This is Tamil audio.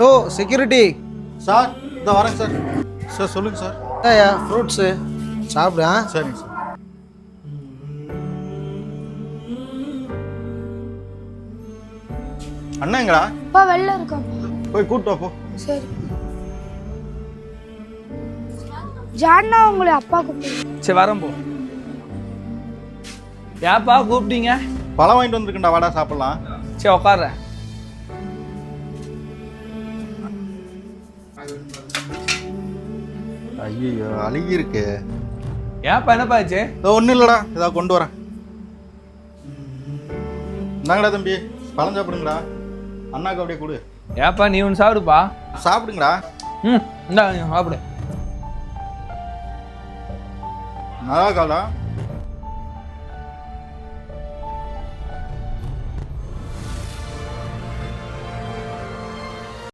ஓ செக்யூரிட்டி. சார் இந்த வரேன் சார். சார் சொல்லுங்க சார். ஐயா ஃப்ரூட்ஸு சாப்பிடு. சரிங்க சார். அண்ணாங்களா? அப்பா வெளில இருக்கோம். போய் கூட்டு வா போ. சரி. ஜான்னா உங்களை அப்பா கூப்பிட்டு. சரி வரேன் போ. ஏப்பா கூப்பிட்டீங்க? பழம் வாங்கிட்டு வந்துருக்கேன்டா, வாடா சாப்பிடலாம். சரி உட்கார்றேன். ஐயோ அழுகி இருக்கு. ஏப்பா என்னப்பா ஆச்சு? ஒன்றும் இல்லைடா, ஏதாவது கொண்டு வரேன். இந்தாங்கடா தம்பி, பழம் சாப்பிடுங்கடா. அண்ணாக்கு அப்படியே கொடு. ஏப்பா நீ ஒன்று சாப்பிடுப்பா. சாப்பிடுங்கடா. இந்தா சாப்பிடு. நல்லா இருக்காடா.